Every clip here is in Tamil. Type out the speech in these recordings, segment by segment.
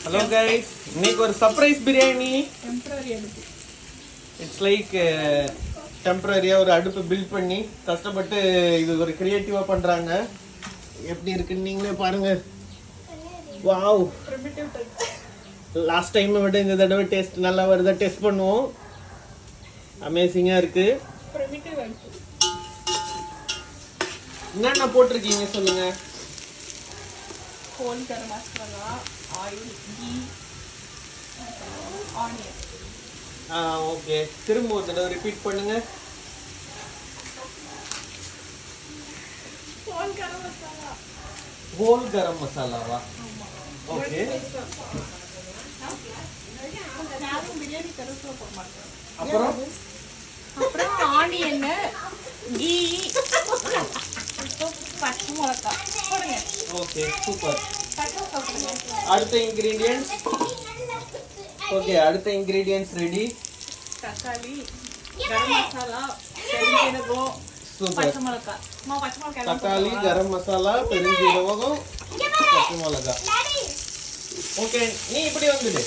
Hello guys, இன்னைக்கு ஒரு சர்ப்ரைஸ் பிரியாணி. டெம்பரரி அடுப்பு. இட்ஸ் லைக் டெம்பரரியா ஒரு அடுப்பு பில்ட் பண்ணி கஷ்டப்பட்டு இது ஒரு கிரியேட்டிவா பண்றாங்க. எப்படி இருக்குன்னு நீங்களே பாருங்க. வாவ், லாஸ்ட் டைம் விட இந்த தடவை டேஸ்ட் நல்லா வருதா டெஸ்ட் பண்ணுவோம். அமேசிங்கா இருக்கு. என்னென்ன போட்டிருக்கீங்க சொல்லுங்க. Whole garam masala, oil, ghee, onion. Okay, திரும்ப ஒரு தடவை ரிப்பீட் பண்ணுங்க. ஹோல் கரம் மசாலா. ஹோல் கரம் மசாலாவா? ஓகே. பிரியாணி கருவேப்பிலை போட மாட்டேன். அப்புறம் ஆனியன், கீ, பச்சை மிளகாய் போடுங்க. Okay, super. பச்சை மிளகாய் போடுங்க. அடுத்த இன்கிரீடியன்ட்ஸ். ஓகே, அடுத்த இன்கிரீடியன்ட்ஸ் ரெடி. தக்காளி, கரம் மசாலா, பெருஞ்சீரகம், சூப்பர். பச்சை மிளகாய். பச்சை மிளகாய் தக்காளி, கரம் மசாலா, பெருஞ்சீரகம், பச்சை மிளகாய். ஓகே, நீ இப்படி வந்துடு.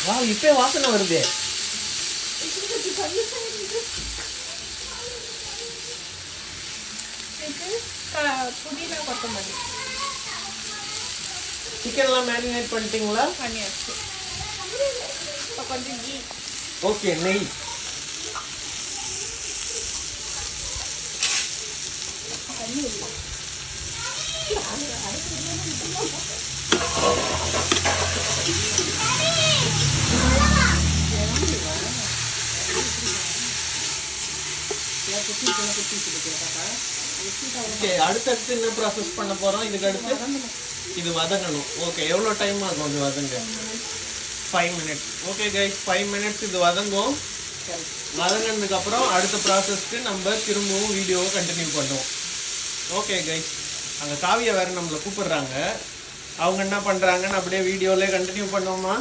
வா, இப்பே வாசனை வருது. புதினா கொத்தமல்லி சிக்கன்லாம் மேரினேட் பண்ணிட்டீங்களா? பண்ணியாச்சு. இப்போ கொஞ்சம் கீ. ஓகே, நெய். ஓகே, அடுத்தடுத்து என்ன ப்ராசஸ் பண்ண போறோம்? இதுக்கு அடுத்து இது வதங்கணும். ஓகே, எவ்வளோ டைம் ஆகும் இது வதங்க? 5 minutes. ஓகே கைஸ், 5 minutes இது வதங்கும். வதங்கினதுக்கு அப்புறம் அடுத்த ப்ராசஸ்க்கு நம்ம திரும்பவும் வீடியோவை கண்டினியூ பண்ணுவோம். ஓகே கைஸ், அங்கே காவியா வேற நம்மளை கூப்பிடுறாங்க. அவங்க என்ன பண்றாங்கன்னு அப்படியே வீடியோல கண்டினியூ பண்ணுவோமா?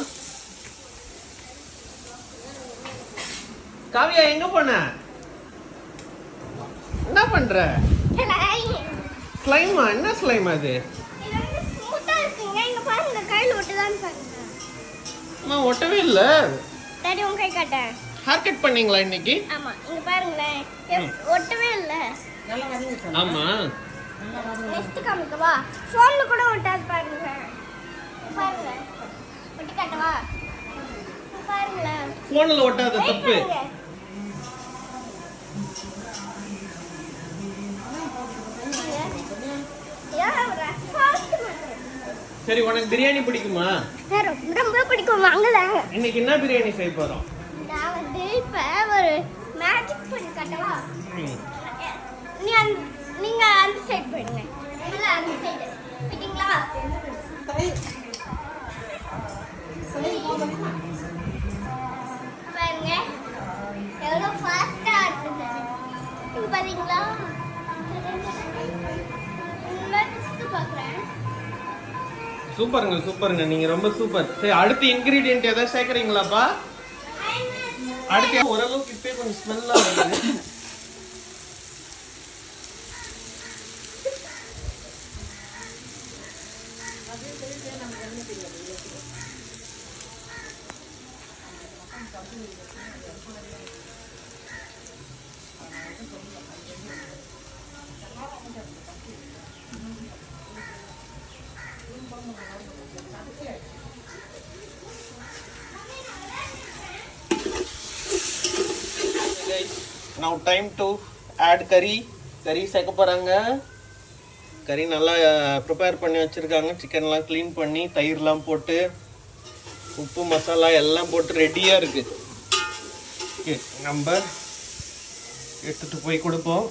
காவியா, எங்க போன? என்ன பண்ற? ஸ்லைமா? என்ன ஸ்லைம் அது? அம்மா, ஒட்டவே இல்ல. டாடி உங்க கை காட்ட. ஹேர் கட் பண்ணீங்களா இன்னைக்கு? ஆமா, இங்க பாருங்களேன். ஒட்டவே இல்ல. ஆமா. நெக்ஸ்ட் காமிக்கவா? ஃபோன்ல கூட ஒட்டாது பாருங்க. பாருங்க. ஒட்டி காட்டவா? பாருங்க. போன்ல ஒட்டாத தப்பு. சரி, உனக்கு பிரியாணி பிடிக்குமா? ரொம்ப பிடிக்கும். வாங்கல. இன்னைக்கு என்ன பிரியாணி செய்ய போறோம்? நான் வந்து இப்ப ஒரு மேஜிக் பண்ணி காட்டவா? நீங்க அந்த சைடு போடுங்க. இல்ல, அந்த சைடு. பிடிங்களா? பாருங்க. எவ்வளவு ஃபாஸ்டா இருக்குது. இங்க பாத்தீங்களா? சூப்பருங்க, சூப்பருங்க. நீங்க ரொம்ப சூப்பர். சரி, அடுத்த இன்கிரிடியன்ட் ஏதாவது சேர்க்கறீங்களாப்பா? அடுத்து ஓரளவுக்கு இப்பே கொஞ்சம் ஸ்மெல்லா வருது. Now time to add curry. கறி சேர்க்க போறாங்க. கறி நல்லா ப்ரிப்பேர் பண்ணி வச்சிருக்காங்க. சிக்கன்லாம் க்ளீன் பண்ணி தயிர்லாம் போட்டு உப்பு மசாலா எல்லாம் போட்டு ரெடியா இருக்கு. ஓகே, நம்ம எடுத்துட்டு போய் கொடுப்போம்.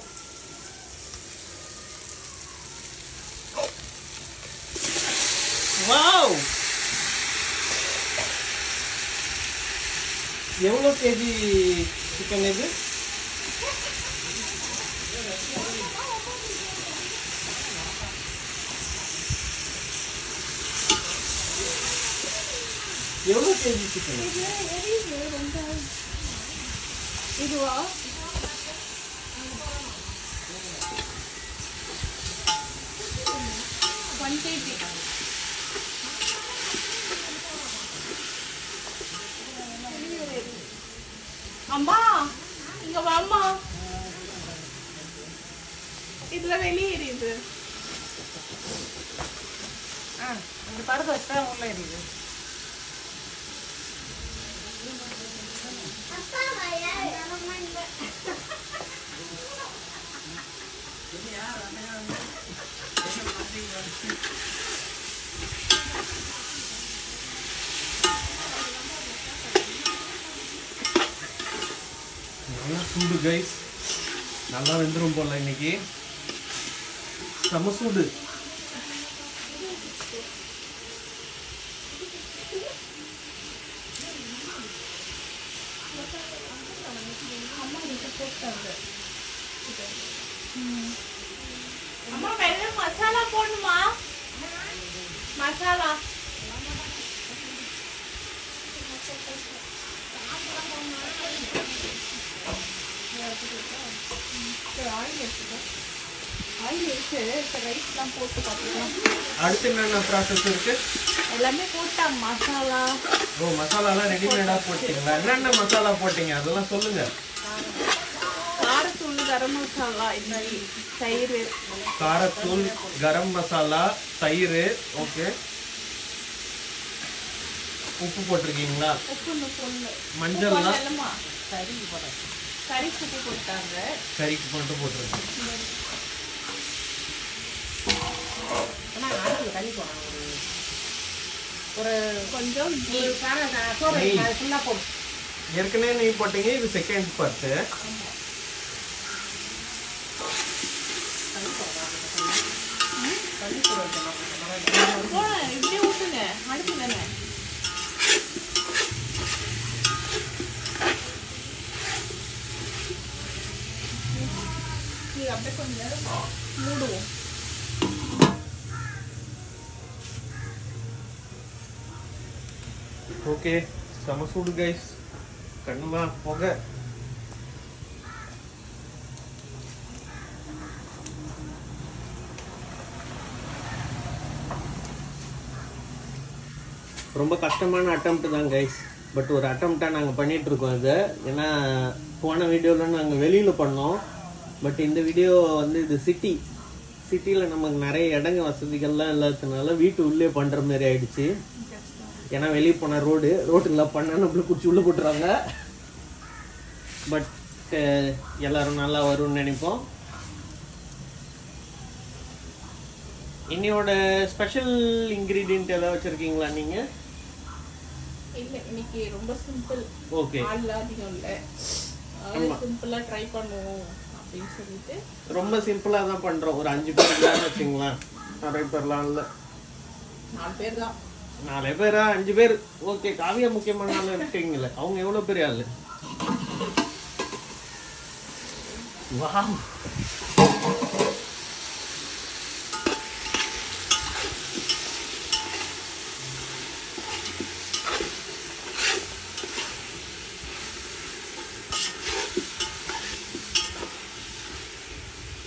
வாவ், எவ்வளோ கேஜி சிக்கன் இது? எவ்வளோ கேஜி சிக்கன்? இதுவா 1 kg. அம்மா இங்க வாம்மா. இதுல வெளியே எரியுது. இந்த படத்தை வச்சா உள்ள எரியுது. நல்லா சூடு கைஸ், நல்லா வெந்துடும் போல இன்னைக்கு. செம சூடு. அம்மா வெறும் மசாலா போடணுமா? மசாலா ஆயில் இருக்கு. இப்போ ரைஸ்லாம் போட்டு பார்த்துக்கலாம். அடுத்து என்னென்ன ப்ராசஸ் இருக்கு? எல்லாமே போட்டாங்க. மசாலா ஓ, மசாலாலாம் ரெடிமேடாக போட்டீங்களா? என்னென்ன மசாலா போட்டீங்க அதெல்லாம் சொல்லுங்க. காரத்தூள், கரம் மசாலா, இட்லி, தயிர், காரத்தூள், கரம் மசாலா, தயிர், ஓகே. உப்பு போட்டிருக்கீங்களா? உப்பு பொண்ணு மஞ்சள்லாம் இல்லைம்மா, சரிக்கு போட கறிக்கு உப்பு போட்டாங்க. கறிக்கு மட்டும் போட்டிருக்கேன். ஆனால் அடுத்து கறி போடணும். ஒரு கொஞ்சம் ஒரு சோறு நெய். அது ஃபுல்லாக போடும். ஏற்கனவே நெய் போட்டீங்க, இது செகண்ட் பார்ட்டு. கறி போட வைக்கணும். இப்படியே ஊற்றுங்க. அடுப்பு தானே. இது அப்படியே கொஞ்சம் நேரம் மூடுவோம். ஓகே, செம சூடு கைஸ். கண்ணுமா புகை. ரொம்ப கஷ்டமான அட்டம்ப்ட் தான் கைஸ். பட் ஒரு அட்டம்ப்டாக நாங்கள் பண்ணிட்டு இருக்கோம் இதை. ஏன்னா போன வீடியோவில் நாங்கள் வெளியில் பண்ணோம். பட் இந்த வீடியோ வந்து இது சிட்டியில் நமக்கு நிறைய இடங்க வசதிகள்லாம் இல்லாததுனால வீட்டு உள்ளே பண்ணுற மாதிரி ஆயிடுச்சு. ஏன்னா வெளியே போன ரோட்டுலாம் பண்ணால் நம்மளுக்கு குச்சி உள்ளே போட்டுருவாங்க. பட் எல்லாரும் நல்லா வரும்னு நினைப்போம். இன்னையோட ஸ்பெஷல் இன்க்ரீடியன்ட் ஏதாவது வச்சுருக்கீங்களா நீங்கள்? இல்லை, இன்னைக்கு ரொம்ப சிம்பிள். ஓகே, ஆள் அதிகம் இல்லை. ஆமா. சிம்பிளாக ட்ரை பண்ணுவோம் அப்படின்னு சொல்லிட்டு ரொம்ப சிம்பிளாக தான் பண்ணுறோம். ஒரு 5 பேர் வச்சுங்களேன். நிறைய பேர்லாம் இல்லை, 4 பேர் தான். 4 பேரா 5 பேர் ஓகே. காவியா முக்கியமான ஆள் இருக்கீங்களே, அவங்க எவ்வளோ பெரிய ஆள்? Wow,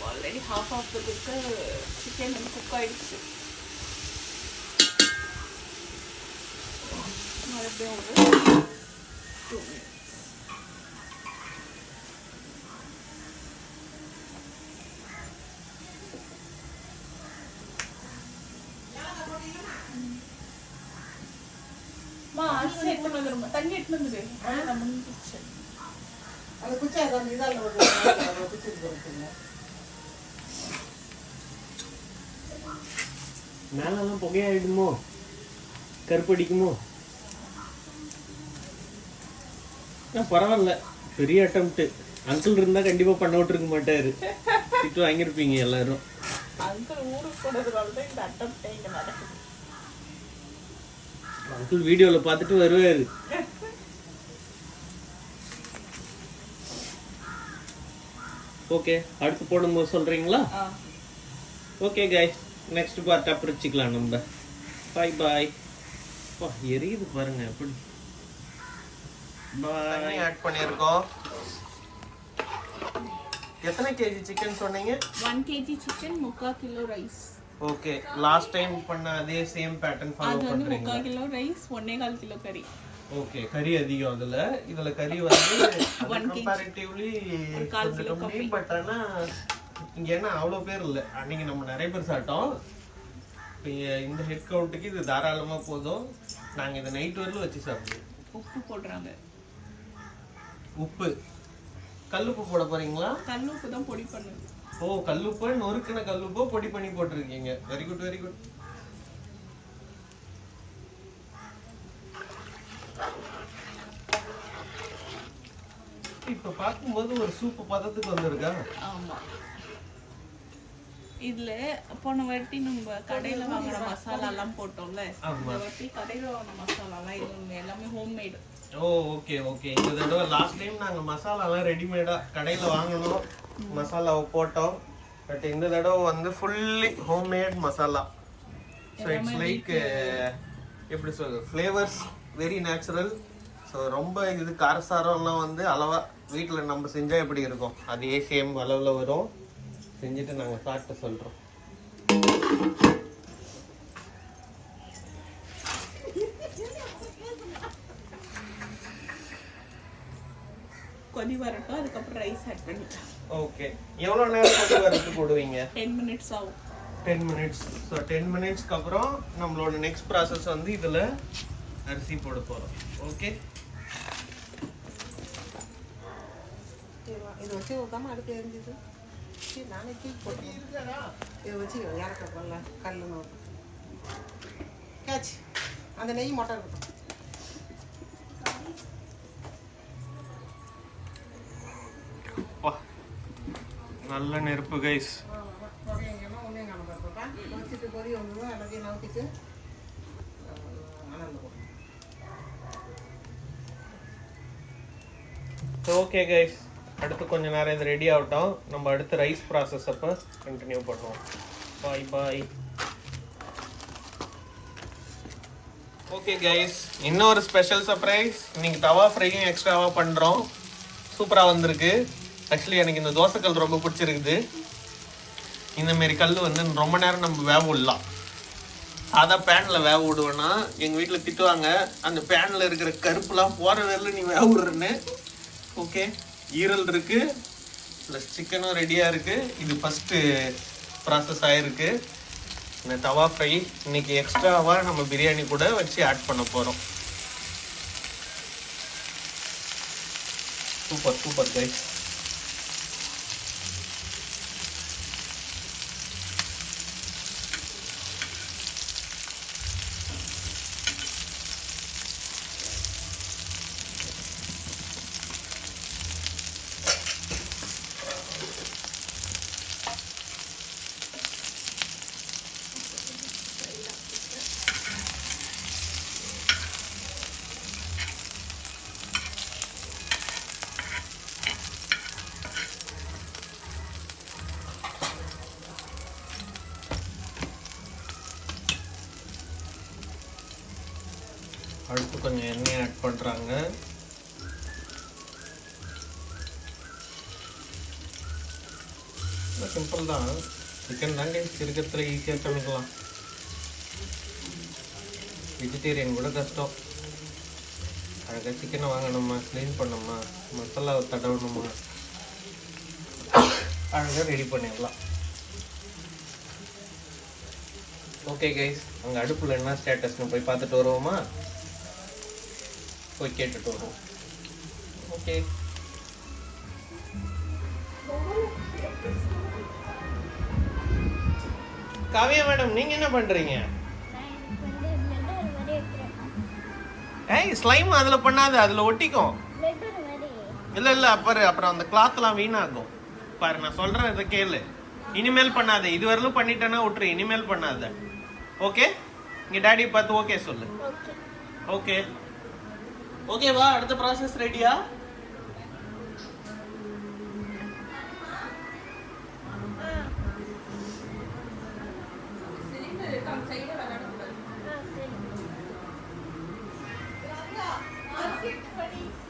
already half of the chicken வந்து குக் ஆயிடுச்சு. மறுபடியும் ஒரு 2 minutes. அரிசி எடுத்து வந்துடும். தண்ணி எடுத்து வந்துடு. அவ்வளோதான், முடிஞ்சிச்சு. அந்த குச்சி அதை வந்து இதால் குச்சி கொடுத்துங்க. மேலெல்லாம் புகையாயிடுமோ, கருப்படிக்குமோ? பரவாயில்ல, பெரிய அட்டம்ப்ட். அங்கிள் இருந்தா கண்டிப்பா பண்ண விட்டுருக்க மாட்டாரு. திட்டு வாங்கியிருப்பீங்க எல்லாரும். அங்கிள் ஊருக்கு போனதுனால தான் இந்த அட்டம்ப்ட் இங்கே நடக்குது. அங்கிள் வீடியோல பார்த்துட்டு வருவாரு. ஓகே, அடுத்து போடும்போது சொல்றீங்களா? ஓகே கைஸ், நெக்ஸ்ட் பார்ட் அப்புறம் வச்சுக்கலாம் நம்ம. பாய் பாய். எரியுது பாருங்க எப்படி. தண்ணி ஆட் பண்ணியிருக்கோம். எத்தனை கேஜி சிக்கன் சொன்னீங்க? 1 kg chicken, 3/4 kilo rice. Okay, last time பண்ண அதே சேம் பேட்டர்ன் ஃபாலோ அது வந்து பண்றீங்க. 3/4 கிலோ ரைஸ், 1.25 கிலோ கறி. ஓகே, கறி அதிகம் இதுல கறி வந்து 1 kg. கம்பேரிட்டிவ்லி 1/4 கிலோ கம்மி. பட் ஆனா இங்க என்ன அவ்வளோ பேர் இல்லை. அன்னைக்கு நம்ம நிறைய பேர் சாப்பிட்டோம். இப்போ இந்த ஹெட் கவுண்ட்டுக்கு இது தாராளமா போதும். நாங்க இதை நைட் வரலும் வச்சு சாப்பிடுவோம். உப்பு போடுறாங்க. உப்பு, கல்லுப்பு போட போறீங்களா? கல்லுப்பு தான் பொடி பண்ணுது. ஓ, கல்லுப்பு நொறுக்கின கல்லுப்போ பொடி பண்ணி போட்டிருக்கீங்க. Very good, very good. இப்ப பார்க்கும்போது ஒரு சூப்பு பதத்துக்கு வந்திருக்கா? ஆமா. இதுல போன வாட்டி நம்ம கடையில வாங்குற மசாலா எல்லாம் போட்டோம்ல, இந்த வாட்டி கடையில வாங்குற மசாலா எல்லாம் இது எல்லாமே ஹோம்மேட். ஓ, ஓகே ஓகே. இந்த தடவை லாஸ்ட் டைம் நாங்க மசாலா எல்லாம் ரெடிமேடா கடையில வாங்கணும், மசாலாவை போட்டோம். பட் இந்த தடவை வந்து fully homemade masala. So it's like எப்படி சொல்றது, ஃப்ளேவர்ஸ் வெரி நேச்சுரல். ஸோ ரொம்ப இது காரசாரம்லாம் வந்து அளவா வீட்டில் நம்ம செஞ்சால் எப்படி இருக்கும் அதே சேம் அளவில் வரும். செஞ்சுட்டு நாங்கள் சாப்பிட்டு சொல்கிறோம். கொதி வரட்டும், அதுக்கப்புறம் ரைஸ் ஆட் பண்ணிக்கலாம். ஓகே, எவ்வளோ நேரம் கொதி வரதுக்கு போடுவீங்க? 10 minutes ஆகும். 10 minutes. ஸோ 10 minutesக்கு அப்புறம் நம்மளோட நெக்ஸ்ட் ப்ராசஸ் வந்து இதில் அரிசி போட போகிறோம். ஓகே, இது வச்சு உட்காம அடுப்பு எரிஞ்சுது. சரி, நானே தூக்கி போட்டேன். இதை வச்சு இறக்க போடல. கல் நோட்டு கேட்ச் அந்த நெய் மட்டும் இருக்கட்டும். நல்ல நெருப்பு கைஸ். வச்சுட்டு பொறி ஒன்று எல்லாத்தையும் நவுத்திட்டு அனல் போடும். ஓகே கைஸ், அடுத்து கொஞ்ச நேரம் இது ரெடி ஆகட்டும். நம்ம அடுத்து ரைஸ் ப்ராசஸ் அப்போ கண்டினியூ பண்ணுவோம். பாய் பாய். ஓகே கைஸ், இன்னொரு ஸ்பெஷல் சர்ப்ரைஸ். இன்னைக்கு தவா ஃப்ரையும் எக்ஸ்ட்ராவாக பண்ணுறோம். சூப்பராக வந்திருக்கு. ஆக்சுவலி எனக்கு இந்த தோசைக்கல் ரொம்ப பிடிச்சிருக்குது. இந்தமாரி கல் வந்து ரொம்ப நேரம் நம்ம வேக விடலாம். அதான் பேனில் வேக விடுவேன்னா எங்கள் வீட்டில் திட்டுவாங்க, அந்த பேனில் இருக்கிற கருப்புலாம் போகிற வேலை நீ வேக விடுறேன்னு. ஓகே, ஈரல் இருக்குது, ப்ளஸ் சிக்கனும் ரெடியாக இருக்குது. இது ஃபஸ்ட்டு ப்ராசஸ் ஆகிருக்கு. இந்த தவா ஃப்ரை இன்னைக்கு எக்ஸ்ட்ராவாக நம்ம பிரியாணி கூட வச்சு ஆட் பண்ண போகிறோம். Super super guys. அடுத்து கொஞ்சம் எண்ணெய் ஆட் பண்ணுறாங்க. சிம்பிள் தான், சிக்கன் தாங்க இருக்கிறதுல ஈஸியாக சமைக்கலாம். வெஜிடேரியன் கூட கஷ்டம். அழகாக சிக்கனை வாங்கணுமா, க்ளீன் பண்ணணுமா, மசாலாவை தடவணுமா, அழகாக ரெடி பண்ணிடலாம். ஓகே கைஸ், அங்கே அடுப்பில் என்ன ஸ்டேட்டஸ்னு போய் பார்த்துட்டு வருவோமா? போய் கேட்டுட்டு வருவோம். ஓகே, காவியா மேடம், நீங்க என்ன பண்றீங்க? ஏய், ஸ்லைம் அதுல பண்ணாத, அதுல ஒட்டிக்கும். இல்ல இல்ல, அப்புறம் அந்த கிளாத்லாம் வீணாகும். பாரு, நான் சொல்றேன், இதை கேளு. இனிமேல் பண்ணாத. இது வரலும் பண்ணிட்டேன்னா விட்டுரு, இனிமேல் பண்ணாத. ஓகே, இங்க டாடி பார்த்து ஓகே சொல்லு. ஓகே ஓகேவா? அடுத்த ப்ராசஸ் ரெடியா?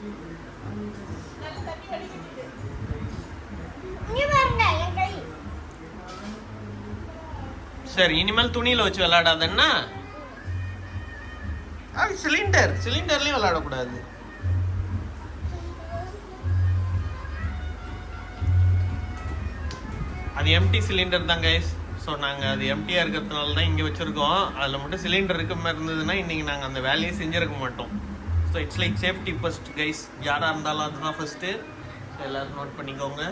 இங்க பாருங்க என் கை. சரி இனிமேல் துணியில வச்சு விளையாடாதன்னா. சிலிண்டர்லயும் விளையாடக்கூடாது. அது எம்டி சிலிண்டர் தான் கைஸ். ஸோ நாங்கள் அது எம்டியாக இருக்கிறதுனால தான் இங்கே வச்சுருக்கோம். அதில் மட்டும் சிலிண்டர் இருக்க மாதிரி இருந்ததுன்னா இன்றைக்கி நாங்கள் அந்த வேலையை செஞ்சுருக்க மாட்டோம். So it's like safety first guys. யாராக இருந்தாலும் அதுதான் ஃபஸ்ட்டு. ஸோ எல்லோரும் நோட் பண்ணிக்கோங்க.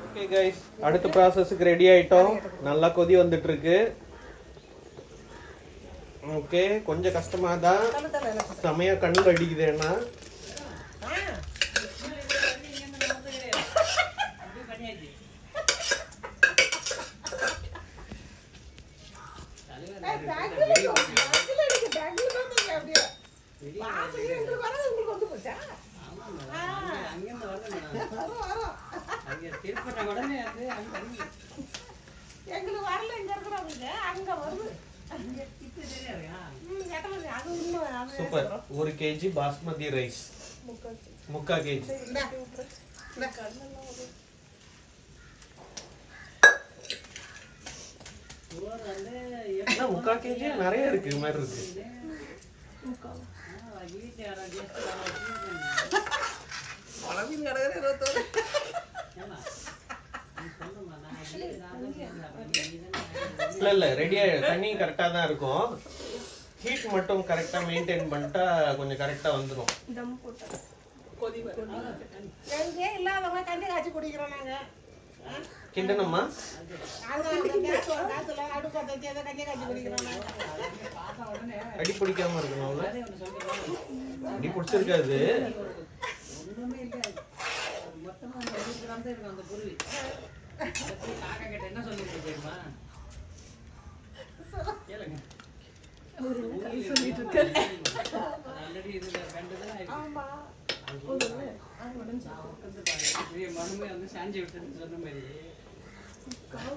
ஓகே கைஸ், அடுத்த ப்ராசஸுக்கு ரெடி ஆயிட்டோம். நல்லா கொதி வந்துட்டு இருக்கு. ஓகே, கொஞ்சம் கஷ்டமா தான், செமையா கண்ணில் அடிக்குது. என்ன super. 1 kg basmati rice, 3/4 kg. 3/4 kg நிறைய இருக்கு மாதிரி இருக்கு. இல்ல ரெடியா, தண்ணி கரெக்டா தான் இருக்கும். ஹீட் மட்டும் கரெக்டா மெயின்டைன் பண்ணிட்டா கொஞ்சம் கரெக்டா வந்துடும். கிண்டனம்மா அடி பிடிக்காம இருக்கணும். அடி பிடிச்சிருக்காது.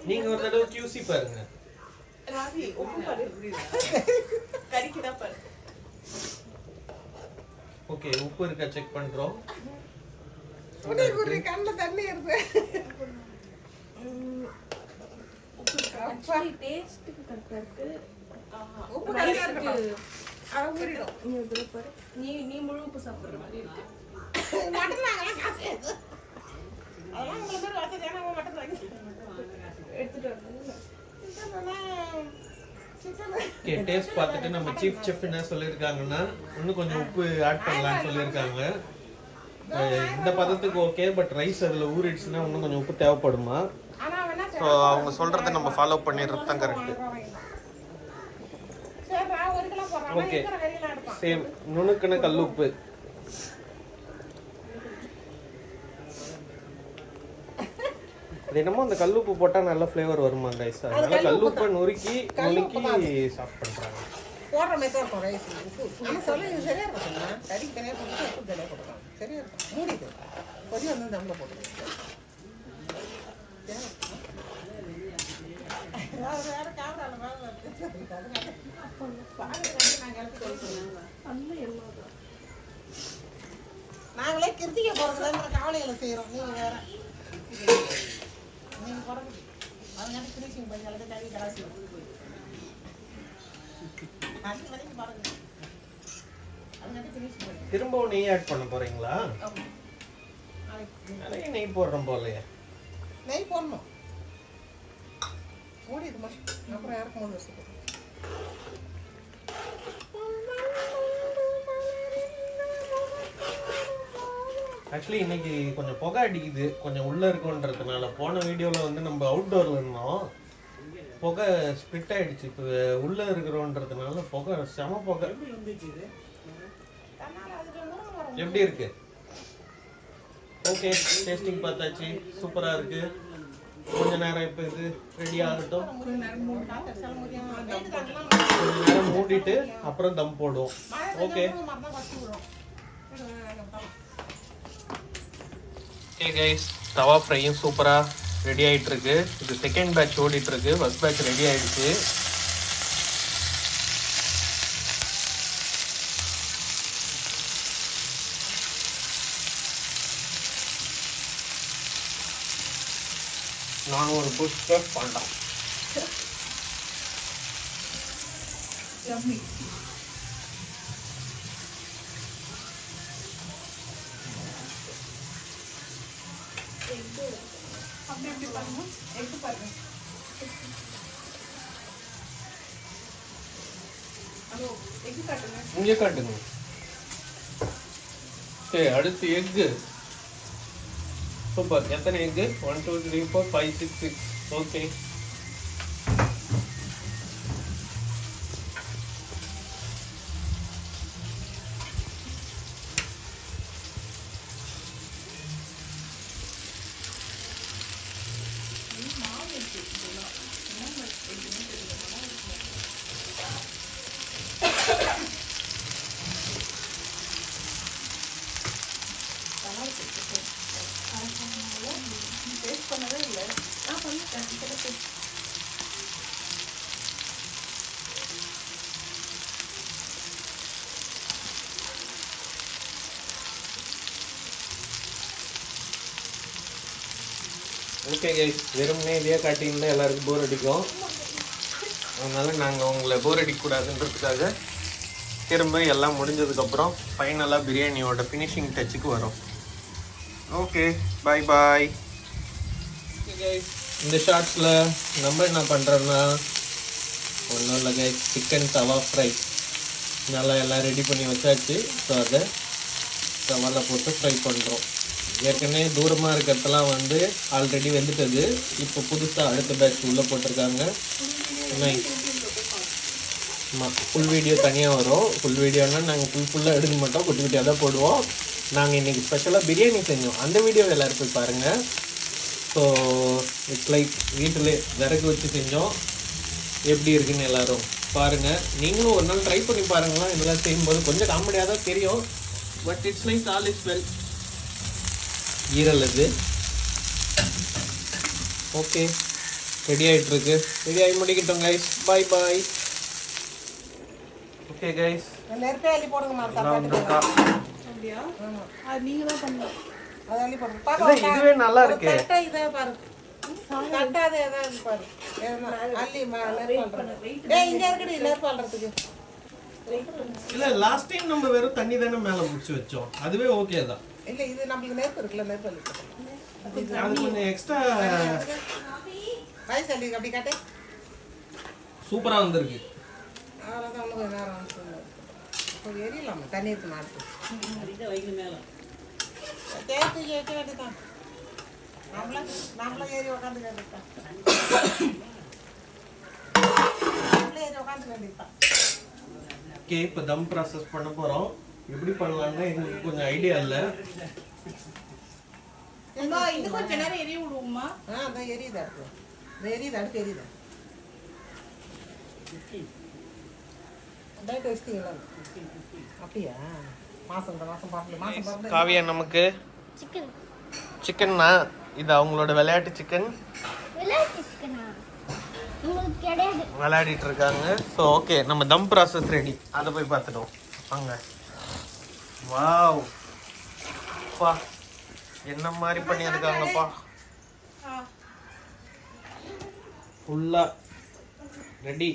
நீங்க ஒரு தடவை QC பாருங்க. ஓகே, உப்பு இருக்கா செக் பண்றோம். கண்ணுல தண்ணி இருக்கு. நீ முழு உப்பு சாப்பிடுற மாதிரி டேஸ்ட் பார்த்துட்டு நம்ம சீஃப் செஃப் என்ன சொல்லியிருக்காங்கன்னா, இன்னும் கொஞ்சம் உப்பு ஆட் பண்ணலாம்னு சொல்லியிருக்காங்க. இந்த பதத்துக்கு ஓகே, பட் ரைஸ் அதில் ஊறிடுச்சுன்னா இன்னும் கொஞ்சம் உப்பு தேவைப்படுமா. ஸோ அவங்க சொல்கிறத நம்ம ஃபாலோ பண்ணிடுறது தான் கரெக்டு. ஓகே, சேம் நுணுக்குன கல்லுப்பு. அது என்னமோ அந்த கல்லுப்பு போட்டால் நல்ல ஃப்ளேவர் வருமா ரைஸ். அதனால கல்லுப்பை நுணுக்கி சாஃப்ட் பண்ணுறாங்க. போடுற மாதிரி தான் இருக்கும் ரைஸ். ஆனால் சொல்ல இது சரியாக இருக்கும்ண்ணா. கறிக்கு தனியாக போட்டு உப்பு தனியாக போட்டுக்கலாம். சரியாக இருக்கும். மூடிது கொதி வந்து தம்மில் போட்டுக்கலாம். நாங்களே கிருத்திகை போறதுல காவலையில செய்யறோம். நீங்க வேற நீங்க போறது அதனால கிருத்திகை பஞ்சாலத்தை கறி கலாசி திரும்பவும் நெய் ஆட் பண்ண போறீங்களா? நிறைய நெய் போடுறோம் போலயே. நெய் போடணும். மூடிது மட்டும் அப்புறம் இறக்கும் போது வச்சுக்கோ. ஆக்சுவலி இன்னைக்கு கொஞ்சம் புகை அடிக்குது, கொஞ்சம் உள்ள இருக்குன்றதுனால. போன வீடியோல வந்து நம்ம அவுட்டோர்ல இருந்தோம், புகை ஸ்ப்ளிட் ஆயிடுச்சு. இப்போ உள்ள இருக்கிறோன்றதுனால புகை செம புகை. எப்படி இருக்கு? ஓகே, டேஸ்டிங் பார்த்தாச்சு, சூப்பரா இருக்கு. கொஞ்ச நேரம் இப்போ இது ரெடி ஆகட்டும். கொஞ்ச நேரம் மூடிட்டு அப்புறம் தம் போடுவோம். ஓகே ஓகே கைஸ், தவா ஃப்ரையும் சூப்பராக ரெடி ஆகிட்டு இருக்கு. இது செகண்ட் பேட்ச் ஓடிட்டு இருக்கு. ஃபர்ஸ்ட் பேட்ச் ரெடி ஆயிடுச்சு. நானும் ஒரு புஷ் பண்ணலாம். இங்கே காட்டுங்க. சரி, அடுத்து எக்கு. சூப்பர். எத்தனை எக்கு? 1 2 3 4 5 6 6. ஓகே. ஓகே கைஸ், வெறும்னே இதே காட்டிங்கன்னா எல்லாருக்கும் போர் அடிக்கும். அதனால நாங்கள் உங்களை போர் அடிக்கக்கூடாதுன்றதுக்காக திரும்ப எல்லாம் முடிஞ்சதுக்கப்புறம் ஃபைனலாக பிரியாணியோட ஃபினிஷிங் டச்சுக்கு வரும். ஓகே, பாய் பாய். இந்த ஷார்ட்ஸில் நம்ம என்ன பண்ணுறோன்னா ஒன்றும் இல்லை கைஸ், சிக்கன் தவா ஃப்ரை நல்லா எல்லாம் ரெடி பண்ணி வச்சாச்சு. ஸோ அதை தவாவில் போட்டு ஃப்ரை பண்ணுறோம். ஏற்கனவே தூரமாக இருக்கிறதெல்லாம் வந்து ஆல்ரெடி வெந்துட்டது. இப்போ புதுசாக அடுத்த பேட்ச் உள்ளே போட்டிருக்காங்க. நைஸ். ஆமாம், ஃபுல் வீடியோ தனியாக வரும். ஃபுல் வீடியோனால் நாங்கள் ஃபுல்லாக எடுக்க மாட்டோம், குட்டி குட்டியாக தான் போடுவோம். நாங்கள் இன்றைக்கி ஸ்பெஷலாக பிரியாணி செஞ்சோம். அந்த வீடியோ எல்லோரும் போய் பாருங்கள். ஸோ இட்ஸ் லைக் வீட்டில் விறகு வச்சு செஞ்சோம். எப்படி இருக்குன்னு எல்லோரும் பாருங்கள். நீங்களும் ஒரு நாள் ட்ரை பண்ணி பாருங்களா. இதெல்லாம் செய்யும்போது கொஞ்சம் காமெடியாக தான் தெரியும். But it's like all is well. ஈரல் இது. ஓகே, ரெடி ஆகிட்டுருக்கு. ரெடி ஆகி முடிக்கிட்டோம் கைஸ். பாய் பாய். ஓகே கைஸ், நெருப்பே அள்ளி போடுங்க. இதுவே நல்லா இருக்கு. இல்ல, லாஸ்ட் டைம் நம்ம வெறும் தண்ணி தானே மேல முடிச்சு வச்சோம். அதுவே ஓகே தான். இல்ல, இது நம்மளுக்கு நெருப்பு இருக்குல்ல, நெருப்பு அள்ளி அது கொஞ்சம் எக்ஸ்ட்ரா ரைஸ் அள்ளி அப்படி காட்டு. சூப்பரா வந்திருக்கு. அவ்வளோதான், ஒன்று கொஞ்சம் நேரம் கொஞ்சம் எரியலாமா தண்ணி இருக்கு நாட்டு தேர்த்து வைக்க வேண்டியதான். நம்மளும் ஏறி உக்காந்து வேண்டியதான். நம்மளே ஏறி உக்காந்து வேண்டியதான். ஓகே, இப்போ தம் ப்ராசஸ் பண்ண போகிறோம். எப்படி பண்ணலாம்னா எங்களுக்கு கொஞ்சம் ஐடியா இல்லை. இன்னும் கொஞ்சம் நேரம் எரிய விடுவோமா? அதான் எரியுதா இருக்கு. இந்த எரியுது, அடுத்து எரியுதா. அப்படியா? மாசம் மாசம் காவியா நமக்கு சிக்கன்னா இது அவங்களோட விளையாட்டு சிக்கன் விளையாடிட்டு இருக்காங்க. ஸோ ஓகே, நம்ம தம் ப்ராசஸ் ரெடி. அதை போய் பார்த்துட்டோம். வாங்க. வாவ் பா, என்ன மாதிரி பண்ணியிருக்காங்கப்பா. ஃபுல்லா ரெடி.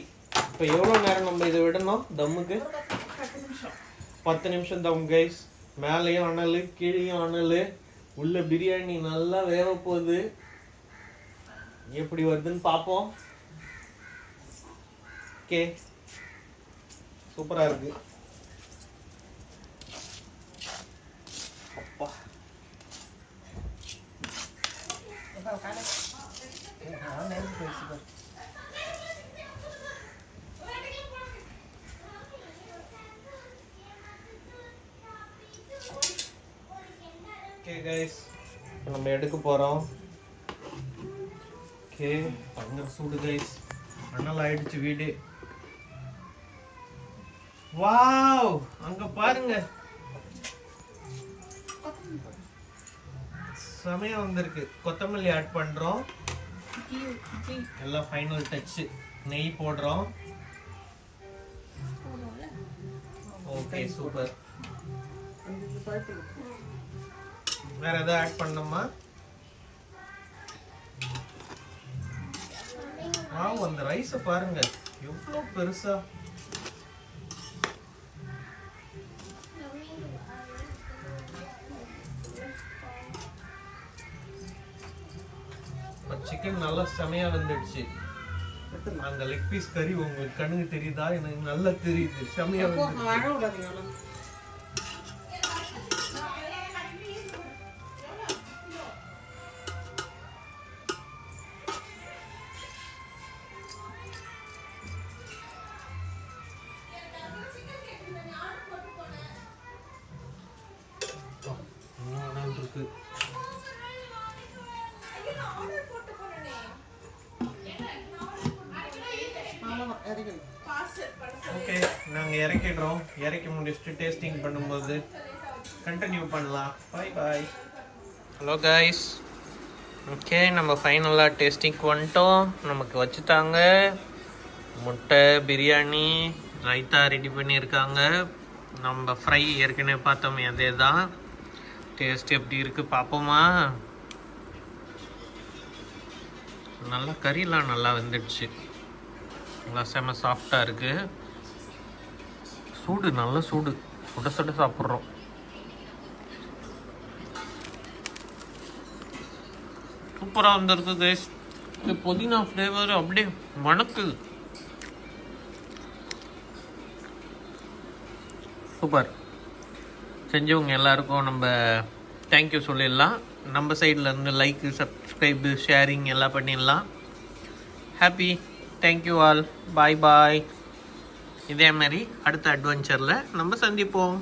இப்போ எவ்வளோ நேரம் நம்ம இதை விடணும் தம்முக்கு? 10 நிமிஷம் தம் கைஸ். மேலேயும் அனல், கீழேயும் அனல். உள்ள பிரியாணி நல்லா வேக போகுது. எப்படி வருதுன்னு பார்ப்போம். ஓகே, சூப்பரா இருக்கு. அப்பா, ஓகே கைஸ், நம்ம எடுக்க போறோம். ஓகே, பயங்கர சூடு கைஸ். அனல் ஆயிடுச்சு வீடு. வாவ், அங்க பாருங்க. செமையா வந்திருக்கு. கொத்தமல்லி ஆட் பண்றோம். எல்லாம் ஃபைனல் டச். நெய் போடுறோம். Okay super. வேற ஏதாவது ஆட் பண்ணணுமா? வாவ், அந்த ரைஸை பாருங்க எவ்வளோ பெருசா. சிக்கன் நல்லா செமையா வந்துடுச்சு. அந்த லெக் பீஸ் கறி உங்களுக்கு கண்ணுக்கு தெரியுதா? எனக்கு நல்லா தெரியுது. செமையா வந்து இருக்கு. ஓகே, நாங்கள் இறக்கிடுறோம். இறக்கி முடிச்சுட்டு டேஸ்டிங் பண்ணும்போது கண்டினியூ பண்ணலாம். Bye bye. Hello guys. Okay, நம்ம ஃபைனலாக டேஸ்டிங்க்கு வந்துட்டோம். நமக்கு வச்சுட்டாங்க முட்டை பிரியாணி, ரைத்தா ரெடி பண்ணியிருக்காங்க. நம்ம ஃப்ரை ஏற்கனவே பார்த்தோமே அதே தான். டேஸ்ட் எப்படி இருக்குது பார்ப்போமா? நல்லா கறிலாம் நல்லா வெந்துடுச்சு. நல்லா செம சாஃப்டாக இருக்குது. சூடு, நல்ல சூடு, சுட சுட சாப்பிட்றோம். சூப்பராக வந்துருக்கு கைஸ். இந்த புதினா ஃப்ளேவர் அப்படியே மணக்குது. சூப்பர். செஞ்சவங்க எல்லாருக்கும் நம்ம தேங்க்யூ சொல்லிடலாம். நம்ம சைடில் இருந்து லைக்கு, சப்ஸ்கிரைபு, ஷேரிங் எல்லாம் பண்ணிடலாம். Happy. Thank you all. Bye bye. இதே மாதிரி அடுத்த அட்வென்ச்சரில் நம்ம சந்திப்போம்.